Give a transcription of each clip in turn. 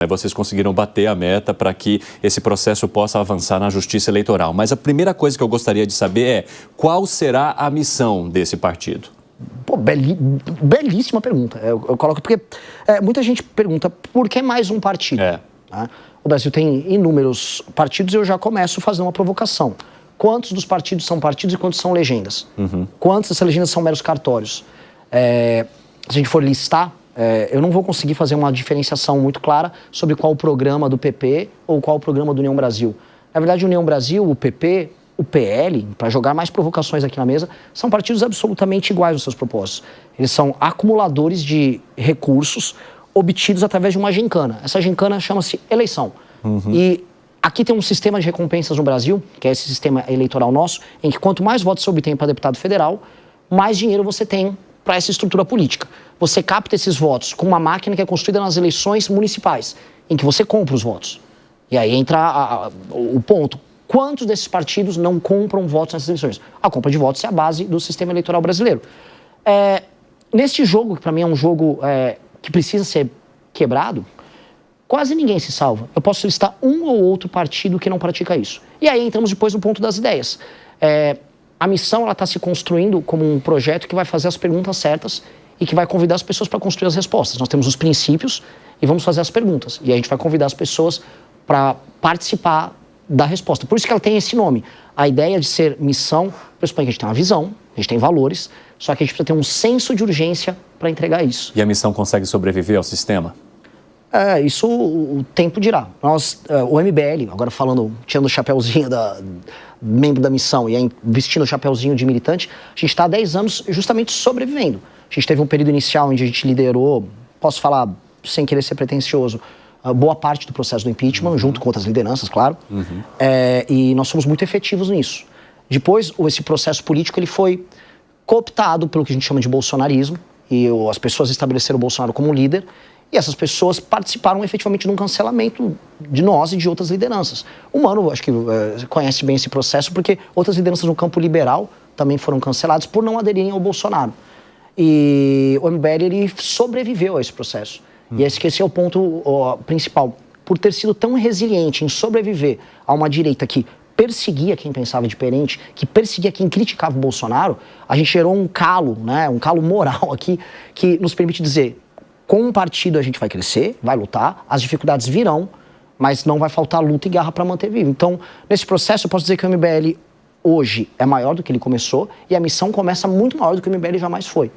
Vocês conseguiram bater a meta para que esse processo possa avançar na Justiça Eleitoral. Mas a primeira coisa que eu gostaria de saber é qual será a missão desse partido? Pô, belíssima pergunta. Eu coloco porque muita gente pergunta por que mais um partido? Né? O Brasil tem inúmeros partidos e eu já começo fazendo uma provocação. Quantos dos partidos são partidos e quantos são legendas? Quantas dessas legendas são meros cartórios? Se a gente for listar, eu não vou conseguir fazer uma diferenciação muito clara sobre qual o programa do PP ou qual o programa do União Brasil. Na verdade, o União Brasil, o PP, o PL, para jogar mais provocações aqui na mesa, são partidos absolutamente iguais nos seus propósitos. Eles são acumuladores de recursos obtidos através de uma gincana. Essa gincana chama-se eleição. E aqui tem um sistema de recompensas no Brasil, que é esse sistema eleitoral nosso, em que quanto mais votos você obtém para deputado federal, mais dinheiro você tem para essa estrutura política. Você capta esses votos com uma máquina que é construída nas eleições municipais, em que você compra os votos. E aí entra o ponto. Quantos desses partidos não compram votos nessas eleições? A compra de votos é a base do sistema eleitoral brasileiro. Neste jogo, que para mim é um jogo que precisa ser quebrado, quase ninguém se salva. Eu posso listar um ou outro partido que não pratica isso. E aí entramos depois no ponto das ideias. A missão está se construindo como um projeto que vai fazer as perguntas certas e que vai convidar as pessoas para construir as respostas. Nós temos os princípios e vamos fazer as perguntas. E a gente vai convidar as pessoas para participar da resposta. Por isso que ela tem esse nome. A ideia de ser missão pressupõe que a gente tem uma visão, a gente tem valores, só que a gente precisa ter um senso de urgência para entregar isso. E a missão consegue sobreviver ao sistema? Isso o tempo dirá. Nós, o MBL, agora falando, tirando o chapéuzinho membro da missão e vestindo o chapéuzinho de militante, a gente está há 10 anos justamente sobrevivendo. A gente teve um período inicial onde a gente liderou, posso falar sem querer ser pretencioso, boa parte do processo do impeachment, junto com outras lideranças, claro. E nós somos muito efetivos nisso. Depois, esse processo político ele foi cooptado pelo que a gente chama de bolsonarismo, e as pessoas estabeleceram o Bolsonaro como líder, e essas pessoas participaram efetivamente de um cancelamento de nós e de outras lideranças. O Mano, acho que conhece bem esse processo, porque outras lideranças no campo liberal também foram canceladas por não aderirem ao Bolsonaro. E o MBL, ele sobreviveu a esse processo. E esse é o ponto principal. Por ter sido tão resiliente em sobreviver a uma direita que perseguia quem pensava diferente, que perseguia quem criticava o Bolsonaro, a gente gerou um calo, né, um calo moral aqui, que nos permite dizer: com um partido a gente vai crescer, vai lutar, as dificuldades virão, mas não vai faltar luta e garra para manter vivo. Então, nesse processo, eu posso dizer que o MBL hoje é maior do que ele começou e a missão começa muito maior do que o MBL jamais foi.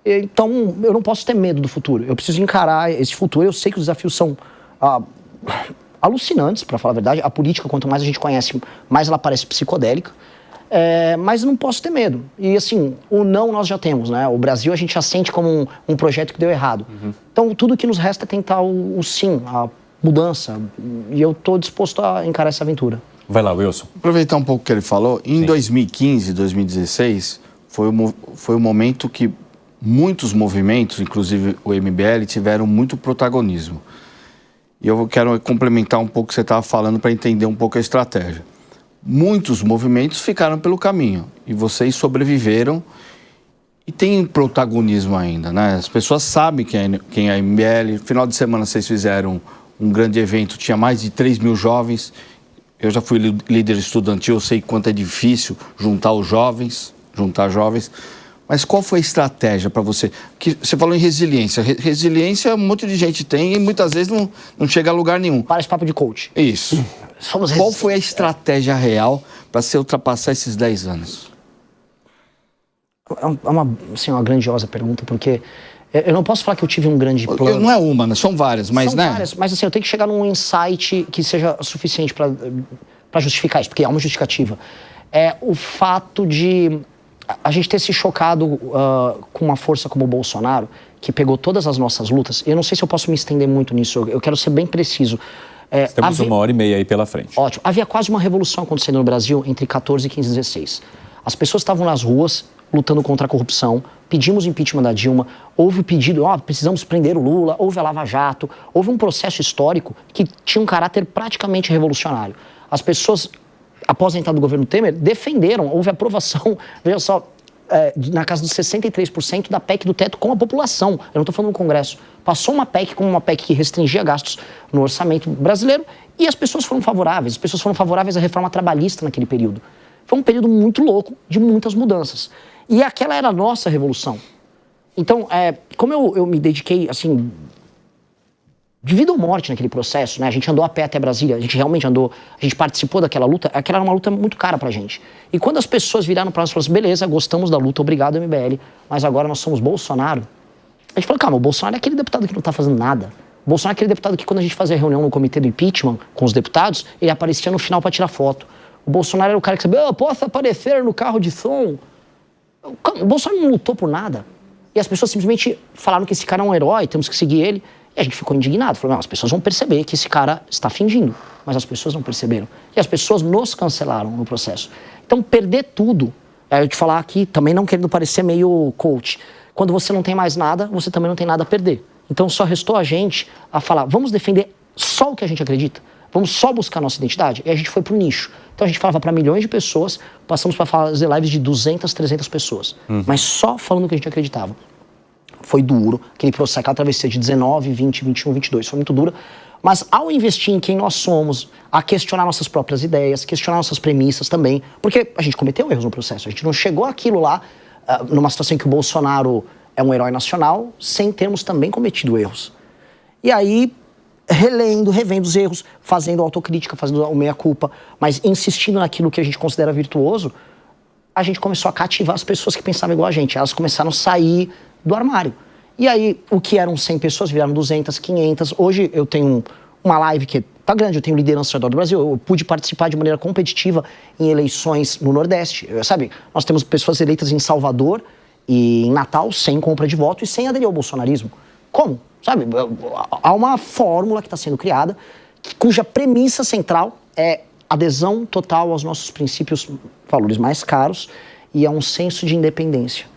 Então, eu não posso ter medo do futuro. Eu preciso encarar esse futuro. Eu sei que os desafios são alucinantes, para falar a verdade. A política, quanto mais a gente conhece, mais ela parece psicodélica. Mas eu não posso ter medo. E assim, o não nós já temos, né? O Brasil a gente já sente como um projeto que deu errado. Então tudo que nos resta é tentar o sim, a mudança. E eu estou disposto a encarar essa aventura. Vai lá, Wilson. Aproveitar um pouco o que ele falou. Em 2015, 2016, foi o momento que muitos movimentos, inclusive o MBL, tiveram muito protagonismo. E eu quero complementar um pouco o que você estava falando para entender um pouco a estratégia. Muitos movimentos ficaram pelo caminho e vocês sobreviveram e têm protagonismo ainda, né? As pessoas sabem quem é a MBL. Final de semana vocês fizeram um grande evento, tinha mais de 3 mil jovens. Eu já fui líder estudantil, eu sei quanto é difícil juntar jovens. Mas qual foi a estratégia para você? Que você falou em resiliência. Resiliência um monte de gente tem e muitas vezes não chega a lugar nenhum. Parece papo de coach. Isso. Qual foi a estratégia real para você ultrapassar esses 10 anos? É uma grandiosa pergunta, porque eu não posso falar que eu tive um grande plano. Não é uma, são várias, mas são várias, mas assim, eu tenho que chegar num insight que seja suficiente para justificar isso, porque há uma justificativa. É o fato de a gente ter se chocado com uma força como o Bolsonaro, que pegou todas as nossas lutas. Eu não sei se eu posso me estender muito nisso, eu quero ser bem preciso. Temos 1h30 aí pela frente. Ótimo. Havia quase uma revolução acontecendo no Brasil entre 14, 15 e 16. As pessoas estavam nas ruas lutando contra a corrupção, pedimos o impeachment da Dilma, houve o pedido, precisamos prender o Lula, houve a Lava Jato, houve um processo histórico que tinha um caráter praticamente revolucionário. As pessoas, após a entrada do governo Temer, defenderam, houve aprovação, veja só, na casa dos 63% da PEC do teto com a população. Eu não estou falando no Congresso. Passou uma PEC como uma PEC que restringia gastos no orçamento brasileiro e as pessoas foram favoráveis. As pessoas foram favoráveis à reforma trabalhista naquele período. Foi um período muito louco, de muitas mudanças. E aquela era a nossa revolução. Então, como eu me dediquei, assim, de vida ou morte naquele processo, né? A gente andou a pé até Brasília, a gente realmente andou, a gente participou daquela luta, aquela era uma luta muito cara pra gente. E quando as pessoas viraram pra nós e falaram assim, beleza, gostamos da luta, obrigado MBL, mas agora nós somos Bolsonaro. A gente falou, calma, o Bolsonaro é aquele deputado que não tá fazendo nada. O Bolsonaro é aquele deputado que quando a gente fazia reunião no comitê do impeachment com os deputados, ele aparecia no final pra tirar foto. O Bolsonaro era o cara que sabia, eu posso aparecer no carro de som. O Bolsonaro não lutou por nada. E as pessoas simplesmente falaram que esse cara é um herói, temos que seguir ele. E a gente ficou indignado. Falou, não, as pessoas vão perceber que esse cara está fingindo. Mas as pessoas não perceberam. E as pessoas nos cancelaram no processo. Então, perder tudo, eu te falar aqui, também não querendo parecer meio coach. Quando você não tem mais nada, você também não tem nada a perder. Então, só restou a gente a falar, vamos defender só o que a gente acredita? Vamos só buscar a nossa identidade? E a gente foi pro nicho. Então, a gente falava para milhões de pessoas, passamos para fazer lives de 200, 300 pessoas. Mas só falando o que a gente acreditava. Foi duro, aquele processo, aquela travessia de 19, 20, 21, 22, foi muito dura. Mas ao investir em quem nós somos, a questionar nossas próprias ideias, questionar nossas premissas também, porque a gente cometeu erros no processo, a gente não chegou àquilo lá, numa situação em que o Bolsonaro é um herói nacional, sem termos também cometido erros. E aí, relendo, revendo os erros, fazendo autocrítica, fazendo o meia-culpa, mas insistindo naquilo que a gente considera virtuoso, a gente começou a cativar as pessoas que pensavam igual a gente. Elas começaram a sair do armário. E aí, o que eram 100 pessoas viraram 200, 500. Hoje eu tenho uma live que tá grande, eu tenho liderança ao redor do Brasil. Eu pude participar de maneira competitiva em eleições no Nordeste. Sabe, nós temos pessoas eleitas em Salvador e em Natal sem compra de voto e sem aderir ao bolsonarismo. Como? Sabe, há uma fórmula que está sendo criada cuja premissa central é adesão total aos nossos princípios, valores mais caros e a um senso de independência.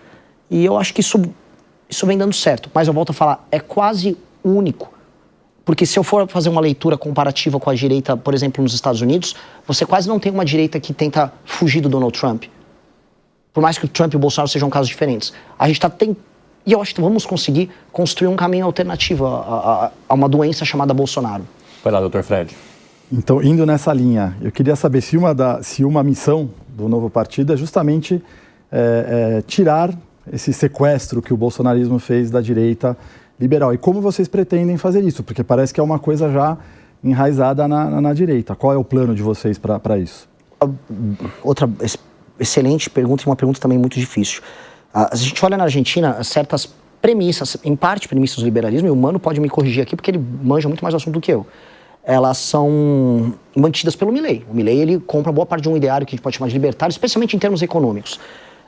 E eu acho que isso vem dando certo, mas eu volto a falar, é quase único. Porque se eu for fazer uma leitura comparativa com a direita, por exemplo, nos Estados Unidos, você quase não tem uma direita que tenta fugir do Donald Trump. Por mais que o Trump e o Bolsonaro sejam casos diferentes. A gente está tentando, e eu acho que vamos conseguir construir um caminho alternativo a uma doença chamada Bolsonaro. Vai lá, doutor Fred. Então, indo nessa linha, eu queria saber se uma missão do novo partido é justamente tirar esse sequestro que o bolsonarismo fez da direita liberal. E como vocês pretendem fazer isso? Porque parece que é uma coisa já enraizada na direita. Qual é o plano de vocês para isso? Outra excelente pergunta e uma pergunta também muito difícil. A gente olha na Argentina certas premissas, em parte premissas do liberalismo, e o Mano pode me corrigir aqui porque ele manja muito mais do assunto do que eu. Elas são mantidas pelo Milei. O Milei, ele compra boa parte de um ideário que a gente pode chamar de libertário, especialmente em termos econômicos.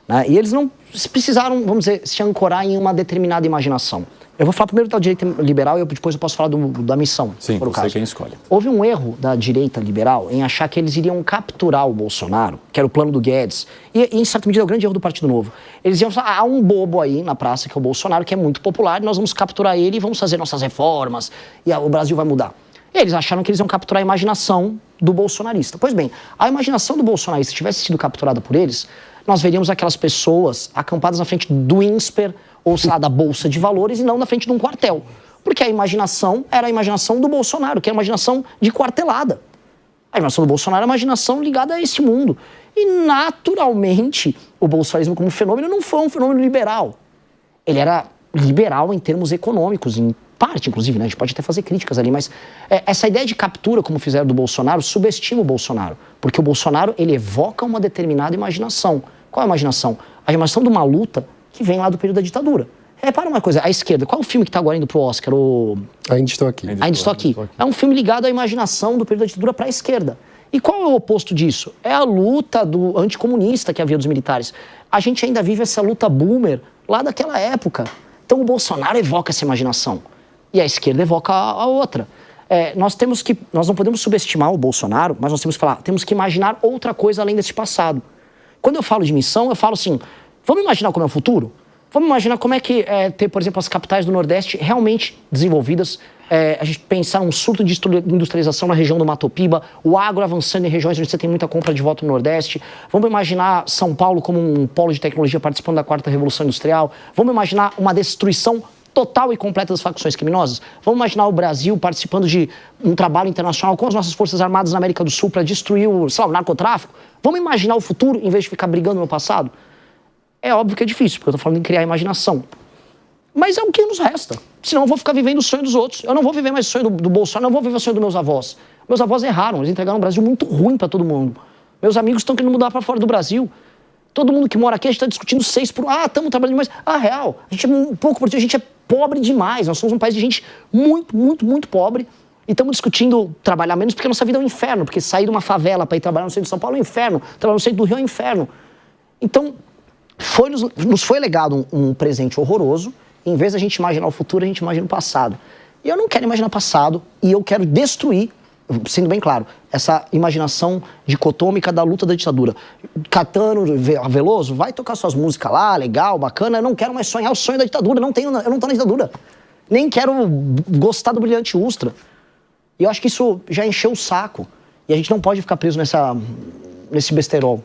Né? E eles não precisaram, vamos dizer, se ancorar em uma determinada imaginação. Eu vou falar primeiro da direita liberal e depois eu posso falar da missão. Sim, por você quem escolhe. Houve um erro da direita liberal em achar que eles iriam capturar o Bolsonaro, que era o plano do Guedes, e em certa medida é o grande erro do Partido Novo. Eles iam falar, há um bobo aí na praça que é o Bolsonaro, que é muito popular, e nós vamos capturar ele e vamos fazer nossas reformas, e o Brasil vai mudar. Eles acharam que eles iam capturar a imaginação do bolsonarista. Pois bem, a imaginação do bolsonarista tivesse sido capturada por eles, nós veríamos aquelas pessoas acampadas na frente do INSPER, ou sei lá, da Bolsa de Valores, e não na frente de um quartel. Porque a imaginação era a imaginação do Bolsonaro, que é a imaginação de quartelada. A imaginação do Bolsonaro é a imaginação ligada a esse mundo. E, naturalmente, o bolsonarismo como fenômeno não foi um fenômeno liberal. Ele era liberal em termos econômicos, em parte, inclusive, né? A gente pode até fazer críticas ali, mas essa ideia de captura, como fizeram do Bolsonaro, subestima o Bolsonaro. Porque o Bolsonaro, ele evoca uma determinada imaginação. Qual é a imaginação? A imaginação de uma luta que vem lá do período da ditadura. Repara uma coisa, a esquerda, qual é o filme que está agora indo pro Oscar? Ainda Estou Aqui. Ainda Estou Aqui. É um filme ligado à imaginação do período da ditadura para a esquerda. E qual é o oposto disso? É a luta do anticomunista que havia dos militares. A gente ainda vive essa luta boomer lá daquela época. Então o Bolsonaro evoca essa imaginação. E a esquerda evoca a outra. Nós não podemos subestimar o Bolsonaro, mas nós temos que imaginar outra coisa além desse passado. Quando eu falo de missão, eu falo assim, vamos imaginar como é o futuro? Vamos imaginar como é que ter, por exemplo, as capitais do Nordeste realmente desenvolvidas, a gente pensar num surto de industrialização na região do Mato Piba, o agro avançando em regiões onde você tem muita compra de voto no Nordeste. Vamos imaginar São Paulo como um polo de tecnologia participando da 4ª Revolução Industrial. Vamos imaginar uma destruição total e completa das facções criminosas. Vamos imaginar o Brasil participando de um trabalho internacional com as nossas Forças Armadas na América do Sul para destruir o narcotráfico. Vamos imaginar o futuro em vez de ficar brigando no passado? É óbvio que é difícil, porque eu estou falando em criar imaginação. Mas é o que nos resta. Senão eu vou ficar vivendo o sonho dos outros. Eu não vou viver mais o sonho do Bolsonaro, não vou viver o sonho dos meus avós. Meus avós erraram, eles entregaram um Brasil muito ruim para todo mundo. Meus amigos estão querendo mudar para fora do Brasil. Todo mundo que mora aqui, a gente está discutindo 6 por... estamos trabalhando demais. Real, a gente é um pouco por dia, a gente é pobre demais. Nós somos um país de gente muito, muito, muito pobre. E estamos discutindo trabalhar menos porque a nossa vida é um inferno. Porque sair de uma favela para ir trabalhar no centro de São Paulo é um inferno. Trabalhar no centro do Rio é um inferno. Então, nos foi legado um presente horroroso. Em vez da gente imaginar o futuro, a gente imagina o passado. E eu não quero imaginar o passado e eu quero destruir, sendo bem claro, essa imaginação dicotômica da luta da ditadura. Caetano Veloso, vai tocar suas músicas lá, legal, bacana. Eu não quero mais sonhar o sonho da ditadura. Eu não tô na ditadura. Nem quero gostar do Brilhante Ustra. E eu acho que isso já encheu o saco. E a gente não pode ficar preso nesse besterol.